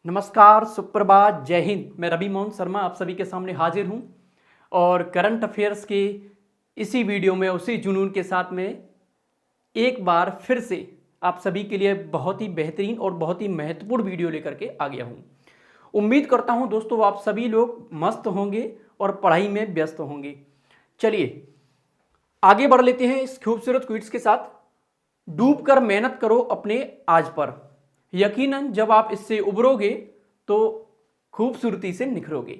नमस्कार, सुप्रभात, जय हिंद। मैं रवि मोहन शर्मा आप सभी के सामने हाजिर हूं और करंट अफेयर्स के इसी वीडियो में उसी जुनून के साथ में एक बार फिर से आप सभी के लिए बहुत ही बेहतरीन और बहुत ही महत्वपूर्ण वीडियो लेकर के आ गया हूं। उम्मीद करता हूं दोस्तों आप सभी लोग मस्त होंगे और पढ़ाई में व्यस्त होंगे। चलिए आगे बढ़ लेते हैं इस खूबसूरत क्विज के साथ। डूब कर मेहनत करो अपने आज पर, यकीनन जब आप इससे उबरोगे तो खूबसूरती से निखरोगे।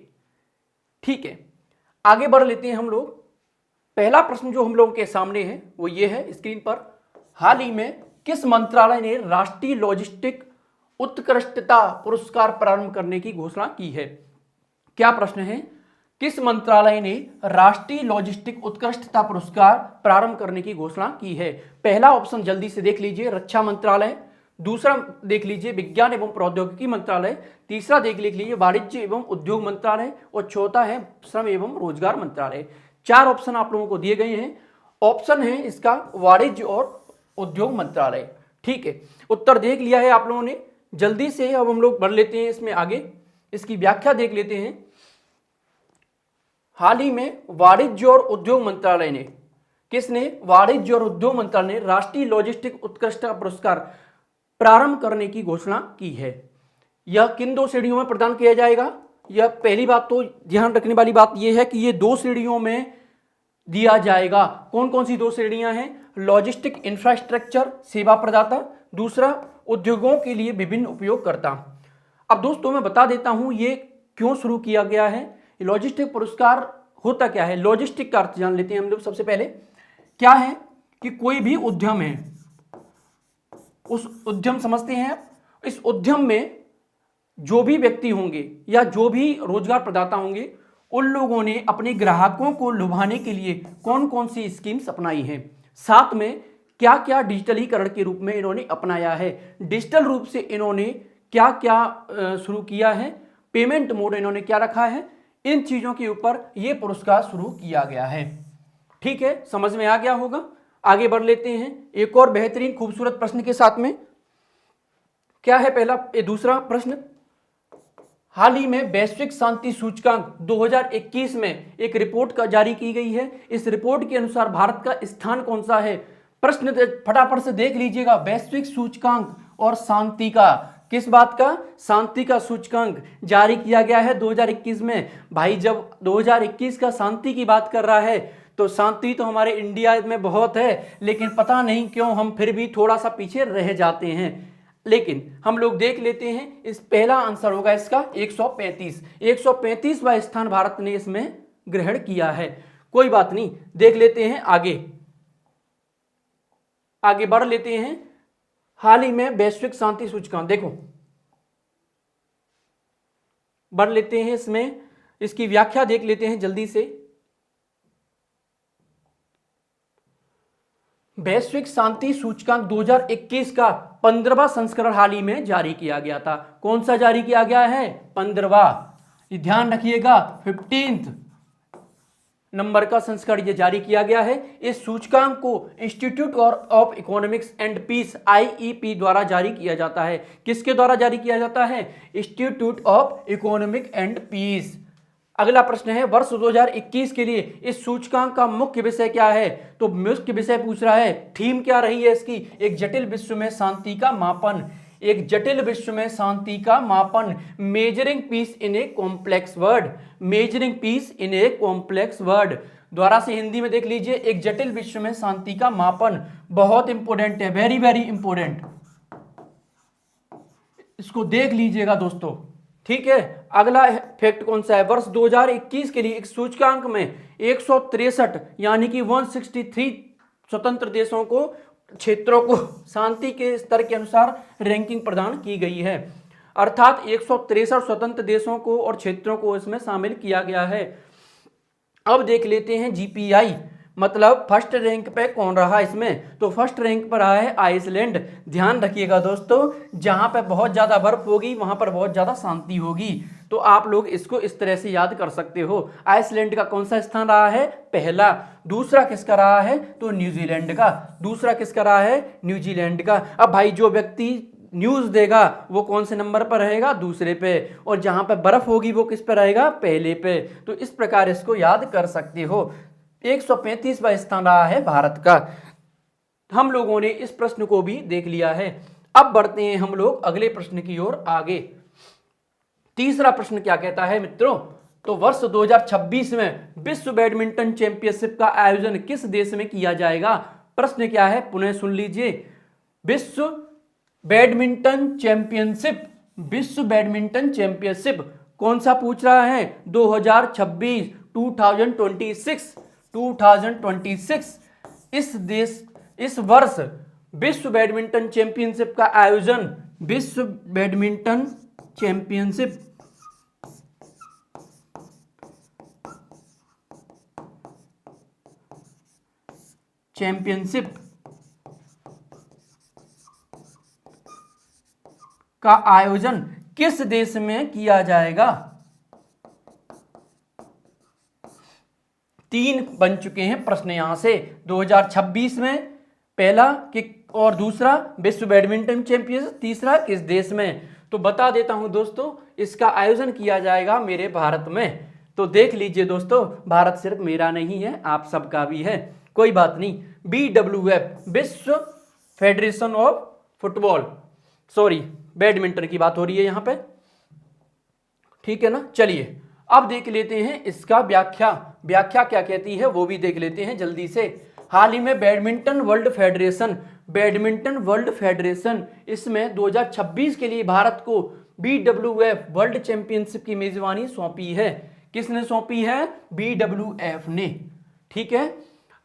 ठीक है, आगे बढ़ लेते हैं हम लोग। पहला प्रश्न जो हम लोगों के सामने है वो ये है स्क्रीन पर। हाल ही में किस मंत्रालय ने राष्ट्रीय लॉजिस्टिक उत्कृष्टता पुरस्कार प्रारंभ करने की घोषणा की है? क्या प्रश्न है? किस मंत्रालय ने राष्ट्रीय लॉजिस्टिक उत्कृष्टता पुरस्कार प्रारंभ करने की घोषणा की है? पहला ऑप्शन जल्दी से देख लीजिए, रक्षा मंत्रालय। दूसरा देख लीजिए विज्ञान एवं प्रौद्योगिकी मंत्रालय। तीसरा देख लीजिए वाणिज्य एवं उद्योग मंत्रालय और चौथा है श्रम एवं रोजगार मंत्रालय। चार ऑप्शन आप लोगों को दिए गए हैं। ऑप्शन है इसका वाणिज्य और उद्योग मंत्रालय। ठीक है, उत्तर देख लिया है आप लोगों ने। जल्दी से अब हम लोग बढ़ लेते हैं इसमें आगे, इसकी व्याख्या देख लेते हैं। हाल ही में वाणिज्य और उद्योग मंत्रालय ने, किसने? वाणिज्य और उद्योग मंत्रालय ने राष्ट्रीय लॉजिस्टिक उत्कृष्टता पुरस्कार प्रारंभ करने की घोषणा की है। यह किन दो श्रेणियों में प्रदान किया जाएगा? यह पहली बात तो ध्यान रखने वाली बात यह है कि यह दो श्रेणियों में दिया जाएगा। कौन कौन सी दो श्रेणियां हैं? लॉजिस्टिक इंफ्रास्ट्रक्चर सेवा प्रदाता, दूसरा उद्योगों के लिए विभिन्न उपयोगकर्ता। अब दोस्तों मैं बता देता हूं ये क्यों शुरू किया गया है। लॉजिस्टिक पुरस्कार होता क्या है? लॉजिस्टिक का अर्थ जान लेते हैं हम लोग सबसे पहले। क्या है कि कोई भी उद्यम है, उस उद्यम समझते हैं, इस उद्यम में जो भी व्यक्ति होंगे या जो भी रोजगार प्रदाता होंगे उन लोगों ने अपने ग्राहकों को लुभाने के लिए कौन कौन सी स्कीम्स अपनाई हैं, साथ में क्या क्या डिजिटलीकरण के रूप में इन्होंने अपनाया है, डिजिटल रूप से इन्होंने क्या क्या शुरू किया है, पेमेंट मोड इन्होंने क्या रखा है, इन चीजों के ऊपर यह पुरस्कार शुरू किया गया है। ठीक है, समझ में आ गया होगा। आगे बढ़ लेते हैं एक और बेहतरीन खूबसूरत प्रश्न के साथ में। क्या है पहला? दूसरा प्रश्न, हाल ही में वैश्विक शांति सूचकांक 2021 में एक रिपोर्ट का जारी की गई है। इस रिपोर्ट के अनुसार भारत का स्थान कौन सा है? प्रश्न फटाफट से देख लीजिएगा। वैश्विक सूचकांक और शांति का, किस बात का? शांति का सूचकांक जारी किया गया है 2021 में। भाई जब 2021 का शांति की बात कर रहा है तो शांति तो हमारे इंडिया में बहुत है, लेकिन पता नहीं क्यों हम फिर भी थोड़ा सा पीछे रह जाते हैं। लेकिन हम लोग देख लेते हैं, इस पहला आंसर होगा इसका 135। 135वां स्थान भारत ने इसमें ग्रहण किया है। कोई बात नहीं, देख लेते हैं आगे बढ़ लेते हैं। हाल ही में वैश्विक शांति सूचकांक, देखो बढ़ लेते हैं इसमें, इसकी व्याख्या देख लेते हैं जल्दी से। वैश्विक शांति सूचकांक 2021 का 15वां संस्करण हाल ही में जारी किया गया था। कौन सा जारी किया गया है? 15वां। ये ध्यान रखिएगा, 15th नंबर का संस्करण ये जारी किया गया है। इस सूचकांक को institute of economics and peace IEP द्वारा जारी किया जाता है। किसके द्वारा जारी किया जाता है? Institute of economic and peace. अगला प्रश्न है, वर्ष 2021 के लिए इस सूचकांक का मुख्य विषय क्या है? तो मुख्य विषय पूछ रहा है, थीम क्या रही है इसकी? एक जटिल विश्व में शांति का मापन। एक जटिल विश्व में शांति का मापन, measuring peace in a complex word. Measuring peace in a complex word. द्वारा से हिंदी में देख लीजिए, एक जटिल विश्व में शांति का मापन। बहुत इंपॉर्टेंट है, वेरी वेरी इंपॉर्टेंट, इसको देख लीजिएगा दोस्तों। ठीक है, अगला फैक्ट कौन सा है? वर्ष 2021 के लिए एक सूचकांक में 163 यानी कि 163 स्वतंत्र देशों को, क्षेत्रों को शांति के स्तर के अनुसार रैंकिंग प्रदान की गई है। अर्थात 163 स्वतंत्र देशों को और क्षेत्रों को इसमें शामिल किया गया है। अब देख लेते हैं GPI, मतलब फर्स्ट रैंक पे कौन रहा इसमें? तो फर्स्ट रैंक पर रहा है आइसलैंड। ध्यान रखिएगा दोस्तों, जहां पे बहुत ज्यादा बर्फ होगी वहां पर बहुत ज्यादा शांति होगी। तो आप लोग इसको इस तरह से याद कर सकते हो। आइसलैंड का कौन सा स्थान रहा है? पहला। दूसरा किसका रहा है? तो न्यूजीलैंड का। दूसरा किसका रहा है? न्यूजीलैंड का। अब भाई जो व्यक्ति न्यूज़ देगा वो कौन से नंबर पर रहेगा, दूसरे पे, और जहां पे बर्फ होगी वो किस पे रहेगा, पहले पे। तो इस प्रकार इसको याद कर सकते हो। 135वां स्थान रहा है भारत का। हम लोगों ने इस प्रश्न को भी देख लिया है। अब बढ़ते हैं हम लोग अगले प्रश्न की ओर आगे। तीसरा प्रश्न क्या कहता है मित्रों, तो वर्ष 2026 में विश्व बैडमिंटन चैंपियनशिप का आयोजन किस देश में किया जाएगा। प्रश्न क्या है, पुनः सुन लीजिए। विश्व बैडमिंटन चैंपियनशिप, विश्व बैडमिंटन चैंपियनशिप कौन सा पूछ रहा है, 2026, 2026 इस वर्ष विश्व बैडमिंटन चैंपियनशिप का आयोजन, विश्व बैडमिंटन चैंपियनशिप का आयोजन किस देश में किया जाएगा। 3 बन चुके हैं प्रश्न यहां से। 2026 में पहला कि, और दूसरा विश्व बैडमिंटन चैंपियनशिप, तीसरा किस देश में। तो बता देता हूं दोस्तों, इसका आयोजन किया जाएगा मेरे भारत में। तो देख लीजिए दोस्तों, भारत सिर्फ मेरा नहीं है, आप सबका भी है, कोई बात नहीं। BWF, विश्व federation of football, sorry badminton की बात हो रही है यहां पे, ठीक है ना। चलिए अब देख लेते हैं इसका व्याख्या क्या कहती है वो भी देख लेते हैं जल्दी से। हाल ही में बैडमिंटन वर्ल्ड फेडरेशन इसमें 2026 के लिए भारत को BWF वर्ल्ड चैंपियनशिप की मेजबानी सौंपी है। किसने सौंपी है, BWF ने, ठीक है।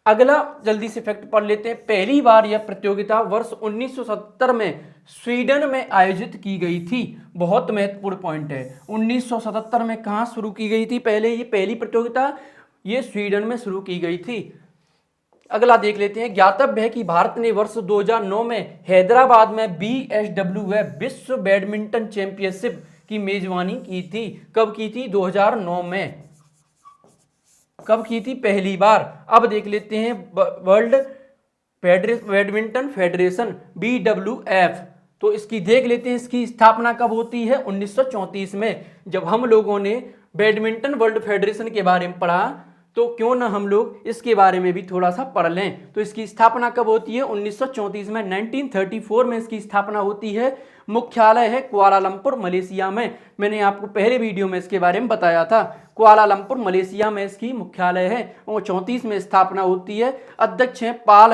अगला जल्दी से फैक्ट पढ़ लेते हैं। पहली बार यह प्रतियोगिता वर्ष 1970 में स्वीडन में आयोजित की गई थी। बहुत महत्वपूर्ण पॉइंट है, 1977 में कहां शुरू की गई थी, पहली प्रतियोगिता ये स्वीडन में शुरू की गई थी। अगला देख लेते हैं। ज्ञातव्य है कि भारत ने वर्ष 2009 में हैदराबाद में BSWF विश्व बैडमिंटन चैंपियनशिप की मेजबानी की थी। कब की थी, 2009 में। कब की थी, पहली बार। अब देख लेते हैं वर्ल्ड बैडमिंटन फेडरेशन BWF, तो इसकी देख लेते हैं, इसकी स्थापना कब होती है, 1934 में। जब हम लोगों ने बैडमिंटन वर्ल्ड फेडरेशन के बारे में पढ़ा तो क्यों ना हम लोग इसके बारे में भी थोड़ा सा पढ़ लें। तो इसकी स्थापना कब होती है, 1934 में, 1934 में इसकी स्थापना होती है। मुख्यालय है कुआलालंपुर मलेशिया में। मैंने आपको पहले वीडियो में इसके बारे में बताया था, कुआलालंपुर मलेशिया में इसकी मुख्यालय है और 34 में स्थापना होती है। अध्यक्ष हैं पाल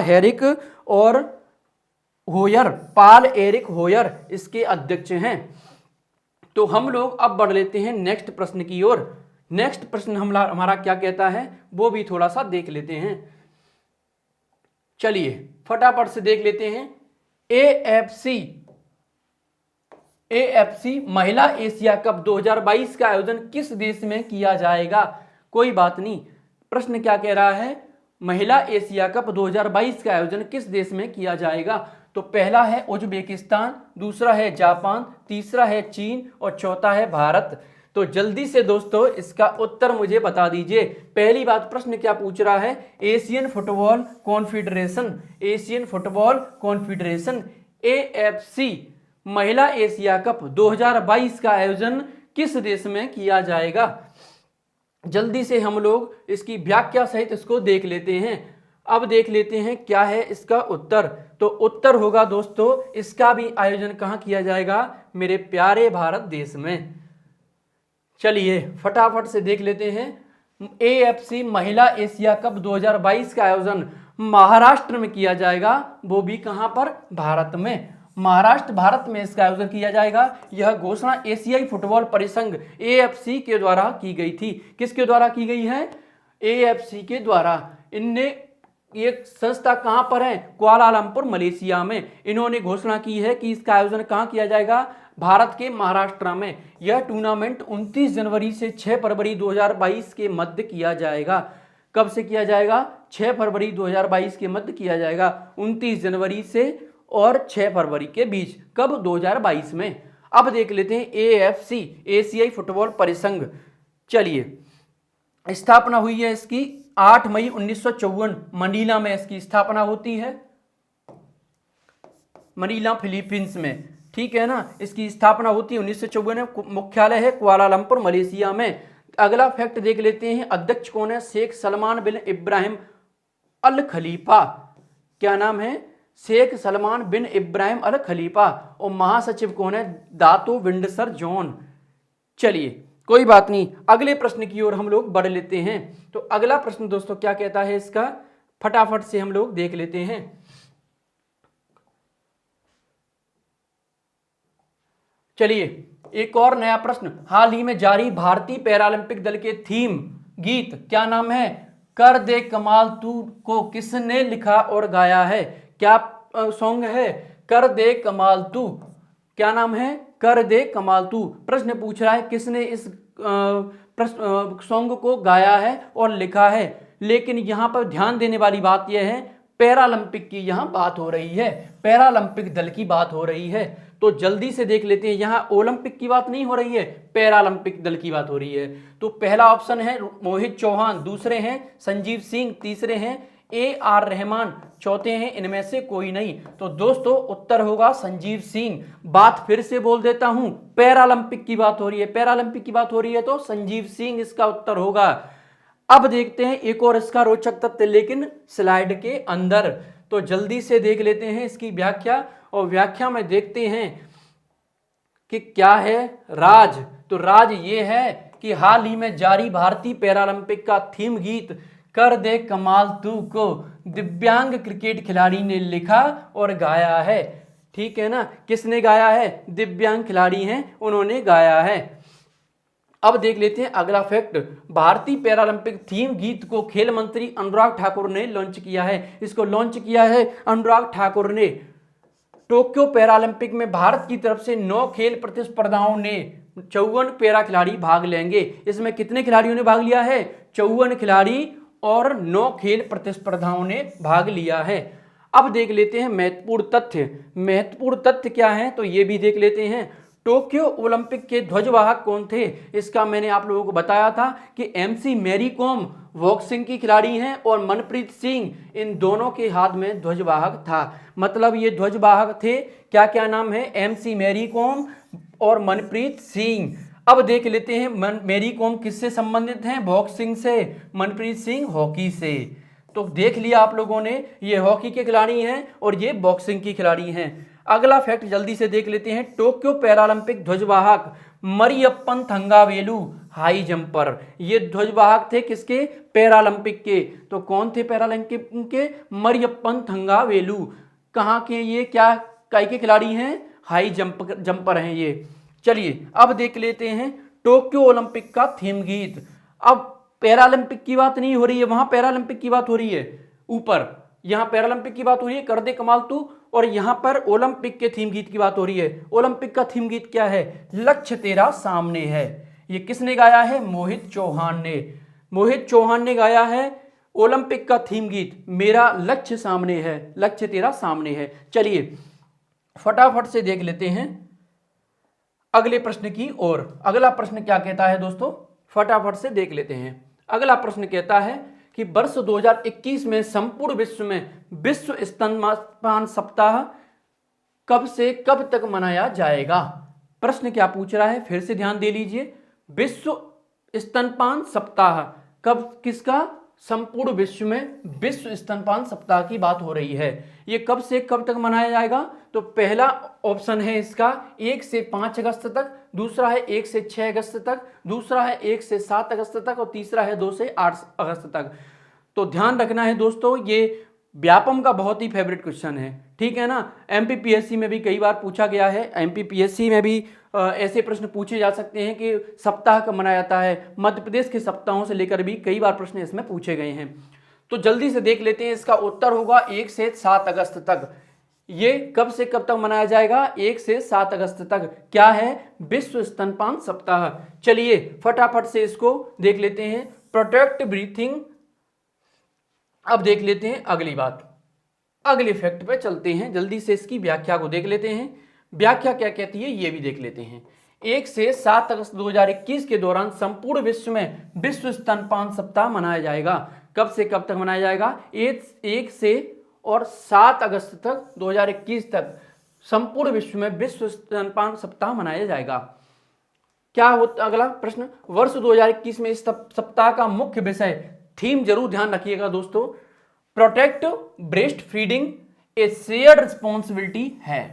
एरिक होयर इसके अध्यक्ष हैं। तो हम लोग अब बढ़ लेते हैं नेक्स्ट प्रश्न की ओर। नेक्स्ट प्रश्न हमारा क्या कहता है वो भी थोड़ा सा देख लेते हैं। चलिए फटाफट से देख लेते हैं। AFC महिला एशिया कप 2022 का आयोजन किस देश में किया जाएगा। कोई बात नहीं, प्रश्न क्या कह रहा है, महिला एशिया कप 2022 का आयोजन किस देश में किया जाएगा। तो पहला है उज्बेकिस्तान, दूसरा है जापान, तीसरा है चीन और चौथा है भारत। तो जल्दी से दोस्तों इसका उत्तर मुझे बता दीजिए। पहली बात, प्रश्न क्या पूछ रहा है, एशियन फुटबॉल कॉन्फेडरेशन AFC महिला एशिया कप 2022 का आयोजन किस देश में किया जाएगा। जल्दी से हम लोग इसकी व्याख्या सहित इसको देख लेते हैं। अब देख लेते हैं क्या है इसका उत्तर। तो उत्तर होगा दोस्तों, इसका भी आयोजन कहां किया जाएगा, मेरे प्यारे भारत देश में। चलिए फटाफट से देख लेते हैं। AFC महिला एशिया कप 2022 का आयोजन महाराष्ट्र में किया जाएगा, वो भी कहां पर, भारत में। महाराष्ट्र भारत में इसका आयोजन किया जाएगा। यह घोषणा एशियाई फुटबॉल परिसंघ AFC के द्वारा की गई थी। किसके द्वारा की गई है, AFC के द्वारा। इनने एक संस्था कहां पर है, कुआलालंपुर मलेशिया में। इन्होंने घोषणा की है कि इसका आयोजन कहां किया जाएगा, भारत के महाराष्ट्र में। यह टूर्नामेंट 29 जनवरी से 6 फरवरी 2022 के मध्य किया जाएगा। कब से किया जाएगा, 6 फरवरी 2022 के मध्य किया जाएगा। 29 जनवरी से और 6 फरवरी के बीच, कब, 2022 में। अब देख लेते हैं AFC एशियाई फुटबॉल परिसंघ। चलिए स्थापना हुई है इसकी 8 मई 1954 मनीला में इसकी स्थापना होती है, मनीला फिलीपींस में। ठीक है ना। इसकी स्थापना होती है 1954 में, मुख्यालय है कुआलालंपुर मलेशिया में। अगला फैक्ट देख लेते हैं, अध्यक्ष कौन है? शेख सलमान बिन इब्राहिम अल खलीफा। क्या नाम है? शेख सलमान बिन इब्राहिम अल खलीफा। और महासचिव कौन है? दातो विंडसर जॉन। चलिए कोई बात नहीं, अगले प्रश्न की ओर हम लोग बढ़ लेते हैं। तो अगला प्रश्न दोस्तों क्या कहता है इसका, फटाफट से हम लोग देख लेते हैं। चलिए एक और नया प्रश्न, हाल ही में जारी भारतीय पैरालंपिक दल के थीम गीत क्या नाम है? कर दे कमाल तू को किसने लिखा और गाया है? क्या सॉन्ग है? कर दे कमाल तू। क्या नाम है? कर दे कमाल तू। प्रश्न पूछ रहा है किसने इस सॉन्ग को गाया है और लिखा है। लेकिन यहां पर ध्यान देने वाली बात यह है, पैरालंपिक की यहां बात हो रही है, पैरालंपिक दल की बात हो रही है। तो जल्दी से देख लेते हैं, यहां ओलंपिक की बात नहीं हो रही है, पैरालंपिक दल की बात हो रही है। तो पहला ऑप्शन है मोहित चौहान, दूसरे हैं संजीव सिंह, तीसरे हैं AR रहमान, चौथे हैं इनमें से कोई नहीं। तो दोस्तों उत्तर होगा संजीव सिंह। बात फिर से बोल देता हूं, पैरालंपिक की बात हो रही है, पैरालंपिक की बात हो रही है तो संजीव सिंह इसका उत्तर होगा। अब देखते हैं एक और इसका रोचक तथ्य, लेकिन स्लाइड के अंदर। तो जल्दी से देख लेते हैं इसकी व्याख्या, और व्याख्या में देखते हैं कि क्या है राज। तो राज ये है कि हाल ही में जारी भारतीय पैरालंपिक का थीम गीत कर दे कमाल तू को दिव्यांग क्रिकेट खिलाड़ी ने लिखा और गाया है। ठीक है ना, किसने गाया है? दिव्यांग खिलाड़ी हैं, उन्होंने गाया है। अब देख लेते हैं अगला फैक्ट, भारतीय पैरालंपिक थीम गीत को खेल मंत्री अनुराग ठाकुर ने लॉन्च किया है। इसको लॉन्च किया है अनुराग ठाकुर ने। टोक्यो पैरालंपिक में भारत की तरफ से 9 खेल प्रतिस्पर्धाओं ने 54 पैरा खिलाड़ी भाग लेंगे। इसमें कितने खिलाड़ियों ने भाग लिया है? 54 खिलाड़ी और 9 खेल प्रतिस्पर्धाओं ने भाग लिया है। अब देख लेते हैं महत्वपूर्ण तथ्य। महत्वपूर्ण तथ्य क्या है तो ये भी देख लेते हैं। टोक्यो ओलंपिक के ध्वजवाहक कौन थे? इसका मैंने आप लोगों को बताया था कि MC मैरी कॉम बॉक्सिंग की खिलाड़ी हैं और मनप्रीत सिंह, इन दोनों के हाथ में ध्वजवाहक था। मतलब ये ध्वजवाहक थे, क्या क्या नाम है? MC मैरी कॉम और मनप्रीत सिंह। अब देख लेते हैं मैरी कॉम किससे संबंधित हैं? बॉक्सिंग से। मनप्रीत सिंह हॉकी से। तो देख लिया आप लोगों ने, ये हॉकी के खिलाड़ी हैं और ये बॉक्सिंग की खिलाड़ी हैं। अगला फैक्ट जल्दी से देख लेते हैं, टोक्यो पैरालंपिक ध्वजवाहक मरियप्पन थंगावेलु हाई जंपर। ये ध्वजवाहक थे किसके? पैरालंपिक के। तो कौन थे पैरालंपिक के? मरियप्पन थंगावेलु। कहाँ के ये, क्या काय के खिलाड़ी हैं? हाई जंपर हैं ये। चलिए अब देख लेते हैं टोक्यो ओलंपिक का थीम गीत। अब पैरालंपिक की बात नहीं हो रही है, वहां पैरालंपिक की बात हो रही है ऊपर, यहां पैरालंपिक की बात हो रही है कर दे कमाल तू, और यहां पर ओलंपिक के थीम गीत की बात हो रही है। ओलंपिक का थीम गीत क्या है? लक्ष्य तेरा सामने है। ये किसने गाया है? मोहित चौहान ने। मोहित चौहान ने गाया है ओलंपिक का थीम गीत, मेरा लक्ष्य सामने है, लक्ष्य तेरा सामने है। चलिए फटाफट से देख लेते हैं अगले प्रश्न की ओर। अगला प्रश्न क्या कहता है दोस्तों, फटाफट से देख लेते हैं। अगला प्रश्न कहता है कि वर्ष 2021 में संपूर्ण विश्व में विश्व स्तनपान सप्ताह कब से कब तक मनाया जाएगा? प्रश्न क्या पूछ रहा है, फिर से ध्यान दे लीजिए। विश्व स्तनपान सप्ताह कब, किसका? संपूर्ण विश्व में विश्व स्तनपान सप्ताह की बात हो रही है। ये कब से कब तक मनाया जाएगा? तो पहला ऑप्शन है इसका 1 से 5 अगस्त तक, दूसरा है 1 से 6 अगस्त तक, दूसरा है 1 से 7 अगस्त तक और तीसरा है 2 से 8 अगस्त तक। तो ध्यान रखना है दोस्तों, ये व्यापम का बहुत ही फेवरेट क्वेश्चन है, ठीक है ना। MPPSC में भी कई बार पूछा गया है, MPPSC में भी ऐसे प्रश्न पूछे जा सकते हैं कि सप्ताह कब मनाया जाता है। मध्य प्रदेश के सप्ताहों से लेकर भी कई बार प्रश्न इसमें पूछे गए हैं। तो जल्दी से देख लेते हैं, इसका उत्तर होगा 1 से 7 अगस्त तक। ये कब से कब तक मनाया जाएगा? 1 से 7 अगस्त तक। क्या है? विश्व स्तनपान सप्ताह। चलिए फटाफट से इसको देख लेते हैं, प्रोटेक्ट ब्रीथिंग। अब देख लेते हैं अगली बात, अगले फैक्ट पे चलते हैं, जल्दी से इसकी व्याख्या को देख लेते हैं। व्याख्या क्या कहती है ये भी देख लेते हैं। 1 से 7 अगस्त 2021 के दौरान संपूर्ण विश्व में विश्व स्तनपान सप्ताह मनाया जाएगा। कब से कब तक मनाया जाएगा? 1 से और 7 अगस्त तक 2021 तक संपूर्ण विश्व में विश्व स्तनपान सप्ताह मनाया जाएगा? क्या होता अगला प्रश्न, वर्ष 2021 में इस सप्ताह का मुख्य विषय, थीम जरूर ध्यान रखिएगा दोस्तों, प्रोटेक्ट ब्रेस्ट फीडिंग ए शेयर्ड रिस्पॉन्सिबिलिटी है।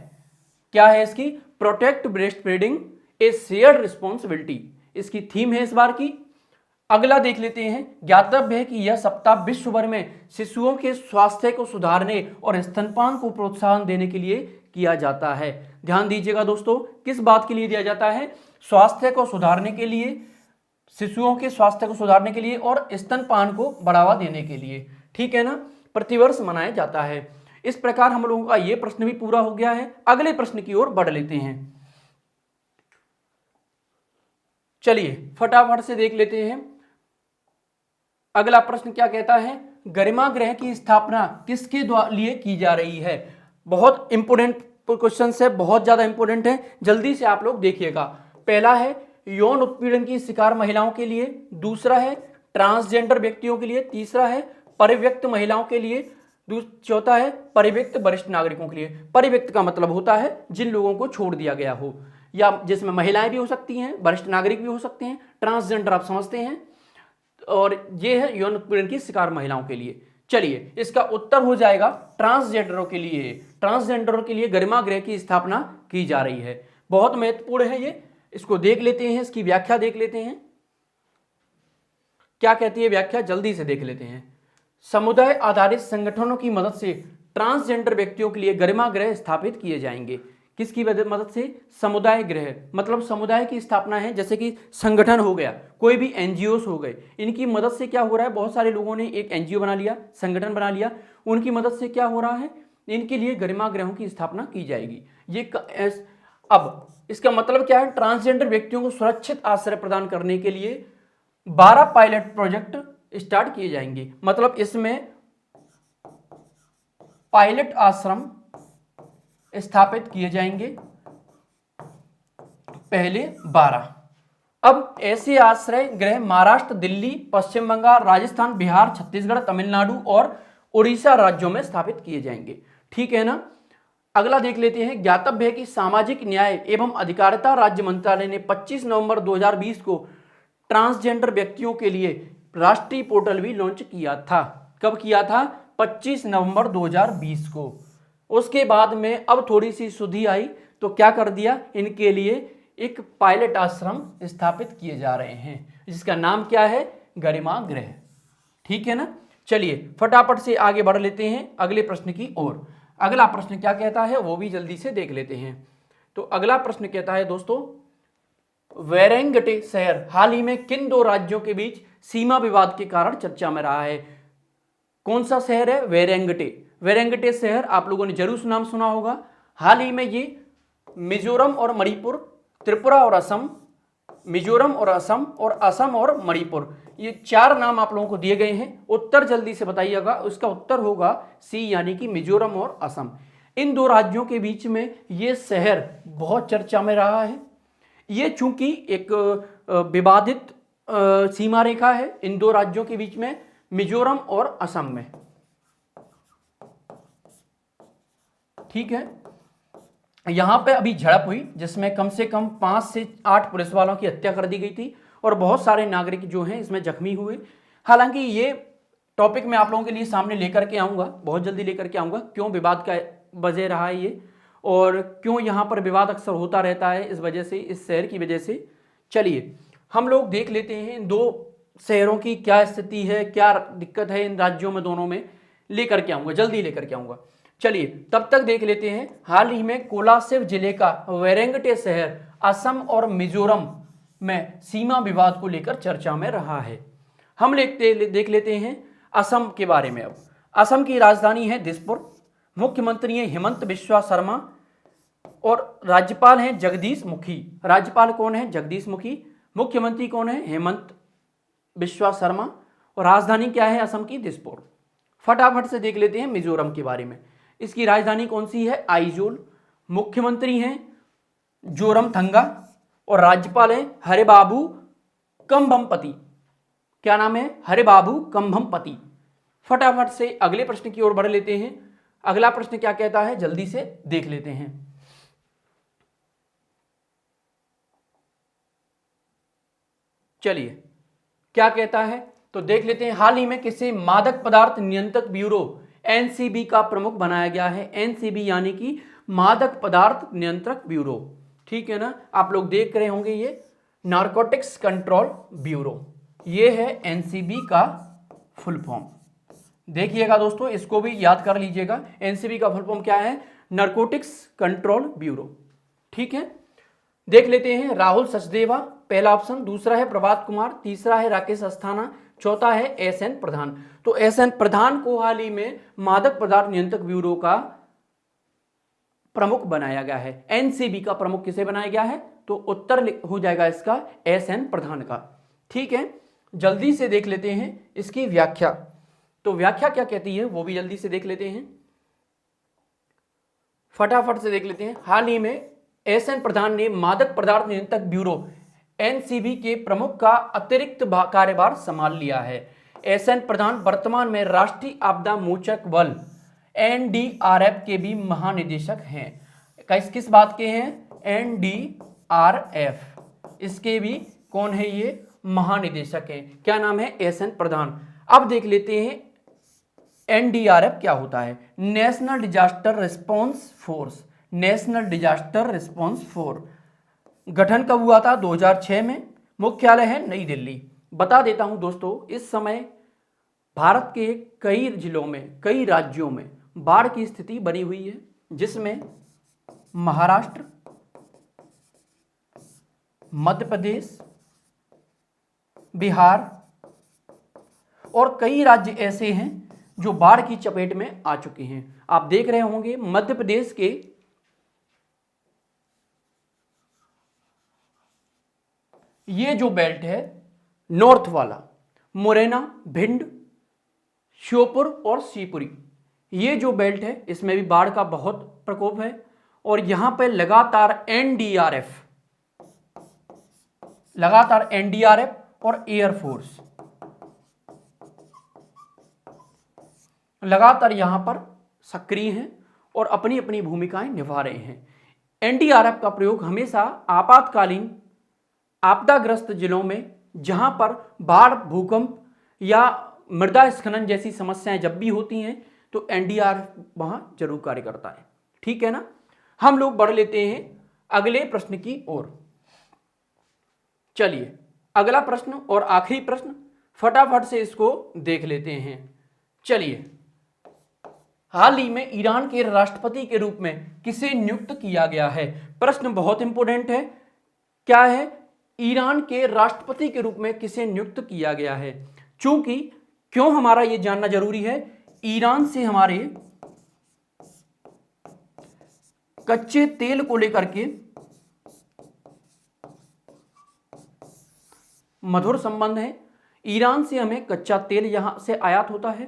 क्या है इसकी? प्रोटेक्ट ब्रेस्ट फीडिंग ए शेयर्ड रिस्पॉन्सिबिलिटी इसकी थीम है इस बार की। अगला देख लेते हैं, ज्ञातव्य है कि यह सप्ताह विश्व भर में शिशुओं के स्वास्थ्य को सुधारने और स्तनपान को प्रोत्साहन देने के लिए किया जाता है। ध्यान दीजिएगा दोस्तों, किस बात के लिए दिया जाता है? स्वास्थ्य को सुधारने के लिए, शिशुओं के स्वास्थ्य को सुधारने के लिए और स्तनपान को बढ़ावा देने के लिए, ठीक है ना, प्रतिवर्ष मनाया जाता है। इस प्रकार हम लोगों का यह प्रश्न भी पूरा हो गया है। अगले प्रश्न की ओर बढ़ लेते हैं। चलिए फटाफट से देख लेते हैं। अगला प्रश्न क्या कहता है? गरिमा गृह की स्थापना किसके लिए की जा रही है? बहुत इंपोर्टेंट क्वेश्चन है, बहुत ज्यादा इंपोर्टेंट है, जल्दी से आप लोग देखिएगा। पहला है यौन उत्पीड़न की शिकार महिलाओं के लिए, दूसरा है ट्रांसजेंडर व्यक्तियों के लिए, तीसरा है परिव्यक्त महिलाओं के लिए, चौथा है परिव्यक्त वरिष्ठ नागरिकों के लिए। परिव्यक्त का मतलब होता है जिन लोगों को छोड़ दिया गया हो, या जिसमें महिलाएं भी हो सकती हैं, वरिष्ठ नागरिक भी हो सकते हैं, ट्रांसजेंडर आप समझते हैं, और ये है यौन उत्पीड़न की शिकार महिलाओं के लिए। चलिए इसका उत्तर हो जाएगा ट्रांसजेंडरों के लिए। ट्रांसजेंडरों के लिए गरिमा गृह की स्थापना की जा रही है। बहुत महत्वपूर्ण है ये, इसको देख लेते हैं, इसकी व्याख्या देख लेते हैं। क्या कहती है व्याख्या, जल्दी से देख लेते हैं। समुदाय आधारित संगठनों की मदद से ट्रांसजेंडर व्यक्तियों के लिए गरिमा गृह स्थापित किए जाएंगे। किसकी मदद से? समुदाय गृह, मतलब समुदाय की स्थापना है, जैसे कि संगठन हो गया, कोई भी एनजीओस हो गए, इनकी मदद से क्या हो रहा है? बहुत सारे लोगों ने एक एनजीओ बना लिया, संगठन बना लिया, उनकी मदद से क्या हो रहा है? इनके लिए गरिमा गृहों की स्थापना की जाएगी। अब इसका मतलब क्या है? ट्रांसजेंडर व्यक्तियों को सुरक्षित आश्रय प्रदान करने के लिए 12 पायलट प्रोजेक्ट स्टार्ट किए जाएंगे। मतलब इसमें पायलट आश्रम स्थापित किए जाएंगे, पहले 12। अब ऐसे आश्रय गृह महाराष्ट्र, दिल्ली, पश्चिम बंगाल, राजस्थान, बिहार, छत्तीसगढ़, तमिलनाडु और उड़ीसा राज्यों में स्थापित किए जाएंगे, ठीक है ना। अगला देख लेते हैं। ज्ञातव्य है कि सामाजिक न्याय एवं अधिकारिता राज्य मंत्रालय ने 25 नवंबर 2020 को ट्रांसजेंडर व्यक्तियों के लिए राष्ट्रीय पोर्टल भी लॉन्च किया था। कब किया था? 25 नवंबर 2020 को। उसके बाद में अब थोड़ी सी सुधि आई तो क्या कर दिया, इनके लिए एक पायलट आश्रम स्थापित किए जा रहे हैं, जिसका नाम क्या है? गरिमा गृह, ठीक है ना। चलिए फटाफट से आगे बढ़ लेते हैं अगले प्रश्न की ओर। अगला प्रश्न क्या कहता है वो भी जल्दी से देख लेते हैं। तो अगला प्रश्न कहता है दोस्तों, वेरेंगटे शहर हाल ही में किन दो राज्यों के बीच सीमा विवाद के कारण चर्चा में रहा है? कौन सा शहर है? वेरेंगटे। वेरेंगटे शहर आप लोगों ने जरूर नाम सुना होगा। हाल ही में ये मिजोरम और मणिपुर, त्रिपुरा और असम, मिजोरम और असम और मणिपुर, ये 4 नाम आप लोगों को दिए गए हैं। उत्तर जल्दी से बताइएगा। उसका उत्तर होगा सी, यानी कि मिजोरम और असम। इन 2 राज्यों के बीच में ये शहर बहुत चर्चा में रहा है। ये चूंकि एक विवादित सीमा रेखा है इन 2 राज्यों के बीच में, मिजोरम और असम में, ठीक है। यहां पे अभी झड़प हुई जिसमें कम से कम 5 से 8 पुलिस वालों की हत्या कर दी गई थी और बहुत सारे नागरिक जो हैं इसमें जख्मी हुए। हालांकि ये टॉपिक मैं आप लोगों के लिए सामने लेकर के आऊंगा, बहुत जल्दी लेकर के आऊंगा, क्यों विवाद का वजह रहा है ये और क्यों यहाँ पर विवाद अक्सर होता रहता है इस वजह से, इस शहर की वजह से। चलिए हम लोग देख लेते हैं इन 2 शहरों की क्या स्थिति है, क्या दिक्कत है इन राज्यों में, दोनों में लेकर के आऊंगा, जल्दी लेकर के आऊंगा। चलिए तब तक देख लेते हैं। हाल ही में कोलासिब जिले का वेरेंगटे शहर असम और मिजोरम में सीमा विवाद को लेकर चर्चा में रहा है। हम देख लेते हैं असम के बारे में। अब असम की राजधानी है दिसपुर, मुख्यमंत्री हैं हिमंत बिस्वा शर्मा और राज्यपाल हैं जगदीश मुखी। राज्यपाल कौन है? जगदीश मुखी। मुख्यमंत्री कौन है? हेमंत बिस्वा शर्मा। और राजधानी क्या है असम की? दिसपुर। फटाफट से देख लेते हैं मिजोरम के बारे में। इसकी राजधानी कौन सी है? आइजोल। मुख्यमंत्री हैं जोरमथंगा और राज्यपाल हैं हरिबाबू कंभमपति। क्या नाम है? हरिबाबू कंभमपति। फटाफट से अगले प्रश्न की ओर बढ़ लेते हैं। अगला प्रश्न क्या कहता है जल्दी से देख लेते हैं। चलिए क्या कहता है तो देख लेते हैं। हाल ही में किसे मादक पदार्थ नियंत्रक ब्यूरो एनसीबी का प्रमुख बनाया गया है। एनसीबी यानी कि मादक पदार्थ नियंत्रक ब्यूरो, ठीक है ना। आप लोग देख रहे होंगे ये नारकोटिक्स कंट्रोल ब्यूरो, ये है एनसीबी का फुल फॉर्म। देखिएगा दोस्तों, इसको भी याद कर लीजिएगा। एनसीबी का फुल फॉर्म क्या है? नारकोटिक्स कंट्रोल ब्यूरो, ठीक है। देख लेते हैं। राहुल सचदेवा पहला ऑप्शन, दूसरा है प्रभात कुमार, तीसरा है राकेश अस्थाना, चौथा है एसएन प्रधान। तो एसएन प्रधान को हाल ही में मादक पदार्थ नियंत्रक ब्यूरो का प्रमुख बनाया गया है। एनसीबी का प्रमुख किसे बनाया गया है? तो उत्तर हो जाएगा इसका एसएन प्रधान का, ठीक है। जल्दी से देख लेते हैं इसकी व्याख्या। तो व्याख्या क्या कहती है वो भी जल्दी से देख लेते हैं, फटाफट से देख लेते हैं। हाल ही में एसएन प्रधान ने मादक पदार्थ नियंत्रक ब्यूरो एनसीबी के प्रमुख का अतिरिक्त कार्यभार संभाल लिया है। एसएन प्रधान वर्तमान में राष्ट्रीय आपदा मोचक बल एनडीआरएफ के भी महानिदेशक हैं। किस बात के हैं? एनडीआरएफ, इसके भी कौन है? ये महानिदेशक हैं। क्या नाम है? एसएन प्रधान। अब देख लेते हैं एनडीआरएफ क्या होता है। National disaster response force. National disaster response force गठन कब हुआ था? 2006 में। मुख्यालय है नई दिल्ली। बता देता हूं दोस्तों, इस समय भारत के कई जिलों में, कई राज्यों में बाढ़ की स्थिति बनी हुई है, जिसमें महाराष्ट्र, मध्य प्रदेश, बिहार और कई राज्य ऐसे हैं जो बाढ़ की चपेट में आ चुके हैं। आप देख रहे होंगे मध्य प्रदेश के ये जो बेल्ट है नॉर्थ वाला, मुरैना, भिंड, श्योपुर और शिवपुरी, ये जो बेल्ट है इसमें भी बाढ़ का बहुत प्रकोप है। और यहां पर लगातार एनडीआरएफ और एयरफोर्स लगातार यहां पर सक्रिय हैं और अपनी अपनी भूमिकाएं निभा रहे हैं। एनडीआरएफ का प्रयोग हमेशा आपातकालीन आपदाग्रस्त जिलों में, जहां पर बाढ़, भूकंप या मृदा स्खलन जैसी समस्याएं जब भी होती हैं, तो एनडीआरएफ वहां जरूर कार्य करता है, ठीक है ना। हम लोग बढ़ लेते हैं अगले प्रश्न की ओर। चलिए अगला प्रश्न और आखिरी प्रश्न, फटाफट से इसको देख लेते हैं। चलिए, हाल ही में ईरान के राष्ट्रपति के रूप में किसे नियुक्त किया गया है? प्रश्न बहुत इंपॉर्टेंट है। क्या है? ईरान के राष्ट्रपति के रूप में किसे नियुक्त किया गया है? क्यों हमारा यह जानना जरूरी है? ईरान से हमारे कच्चे तेल को लेकर के मधुर संबंध है। ईरान से हमें कच्चा तेल यहां से आयात होता है।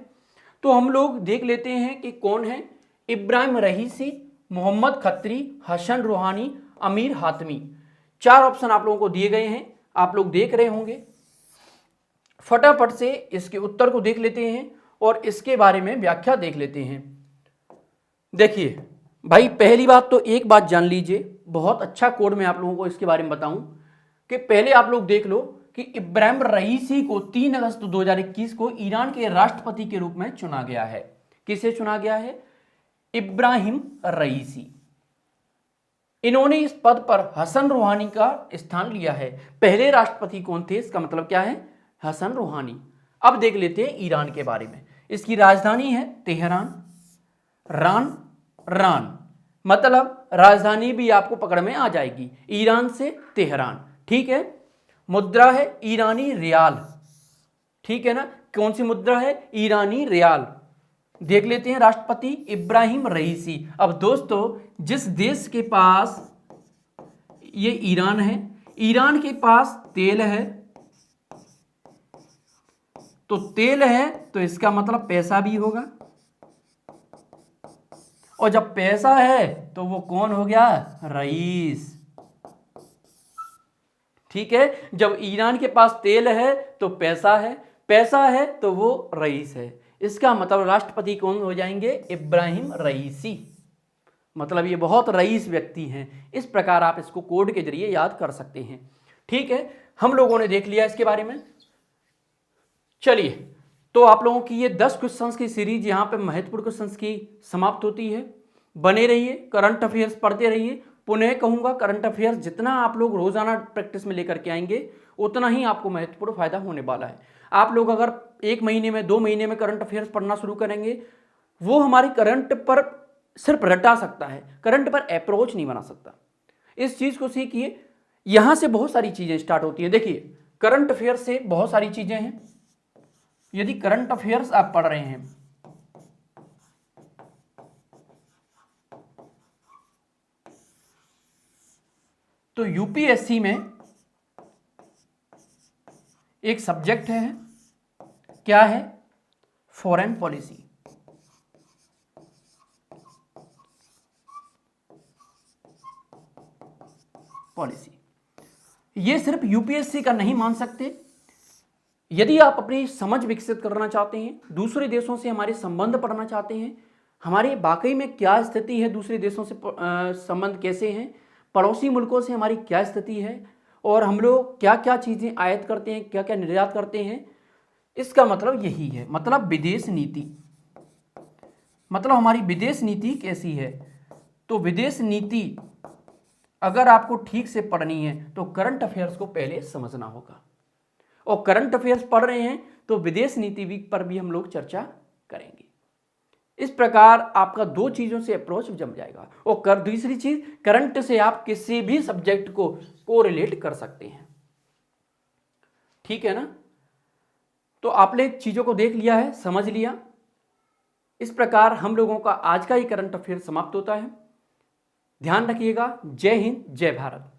तो हम लोग देख लेते हैं कि कौन है। इब्राहिम रईसी, मोहम्मद खत्री, हसन रूहानी, अमीर हातमी। 4 ऑप्शन आप लोगों को दिए गए हैं, आप लोग देख रहे होंगे। फटाफट से इसके उत्तर को देख लेते हैं और इसके बारे में व्याख्या देख लेते हैं। देखिए भाई, पहली बात तो एक बात जान लीजिए, बहुत अच्छा कोड में आप लोगों को इसके बारे में बताऊं कि पहले आप लोग देख लो कि इब्राहिम रईसी को 3 अगस्त 2021 को ईरान के राष्ट्रपति के रूप में चुना गया है। किसे चुना गया है? इब्राहिम रईसी। इन्होंने इस पद पर हसन रूहानी का स्थान लिया है। पहले राष्ट्रपति कौन थे? इसका मतलब क्या है? हसन रूहानी। अब देख लेते हैं ईरान के बारे में। इसकी राजधानी है तेहरान। रान मतलब राजधानी भी आपको पकड़ में आ जाएगी, ईरान से तेहरान, ठीक है। मुद्रा है ईरानी रियाल, ठीक है ना। कौन सी मुद्रा है? ईरानी रियाल। देख लेते हैं राष्ट्रपति इब्राहिम रईसी। अब दोस्तों, जिस देश के पास, ये ईरान है, ईरान के पास तेल है, तो तेल है तो इसका मतलब पैसा भी होगा, और जब पैसा है तो वो कौन हो गया? रईस, ठीक है। जब ईरान के पास तेल है तो पैसा है, पैसा है तो वो रईस है। इसका मतलब राष्ट्रपति कौन हो जाएंगे? इब्राहिम रईसी। मतलब ये बहुत रईस व्यक्ति हैं। इस प्रकार आप इसको कोड के जरिए याद कर सकते हैं। ठीक है, हम लोगों ने देख लिया इसके बारे में। चलिए, तो आप लोगों की ये 10 क्वेश्चंस की सीरीज यहाँ पे महत्वपूर्ण क्वेश्चंस की समाप्त होती है। बने रहिए, करंट अफेयर्स पढ़ते रहिए। पुनः कहूँगा, करंट अफेयर्स जितना आप लोग रोजाना प्रैक्टिस में लेकर के आएंगे उतना ही आपको महत्वपूर्ण फायदा होने वाला है। आप लोग अगर 1 महीने में 2 महीने में करंट अफेयर्स पढ़ना शुरू करेंगे, वो हमारे करंट पर सिर्फ रटा सकता है, करंट पर अप्रोच नहीं बना सकता। इस चीज को सीखिए। यहां से बहुत सारी चीजें स्टार्ट होती हैं। देखिए, करंट अफेयर्स से बहुत सारी चीजें हैं। यदि करंट अफेयर्स आप पढ़ रहे हैं तो यूपीएससी में एक सब्जेक्ट है, क्या है? Foreign policy. ये सिर्फ यूपीएससी का नहीं मान सकते। यदि आप अपनी समझ विकसित करना चाहते हैं, दूसरे देशों से हमारे संबंध पढ़ना चाहते हैं, हमारी वाकई में क्या स्थिति है, दूसरे देशों से संबंध कैसे हैं, पड़ोसी मुल्कों से हमारी क्या स्थिति है, और हम लोग क्या क्या चीज़ें आयात करते हैं, क्या क्या निर्यात करते हैं, इसका मतलब यही है। मतलब विदेश नीति, मतलब हमारी विदेश नीति कैसी है। तो विदेश नीति अगर आपको ठीक से पढ़नी है तो करंट अफेयर्स को पहले समझना होगा, और करंट अफेयर्स पढ़ रहे हैं तो विदेश नीति पर भी हम लोग चर्चा करेंगे। इस प्रकार आपका 2 चीजों से अप्रोच जम जाएगा। और दूसरी चीज, करंट से आप किसी भी सब्जेक्ट को कोरिलेट कर सकते हैं। ठीक है ना? तो आपने चीजों को देख लिया है, समझ लिया। इस प्रकार हम लोगों का आज का ही करंट अफेयर समाप्त होता है। ध्यान रखिएगा। जय हिंद, जय भारत।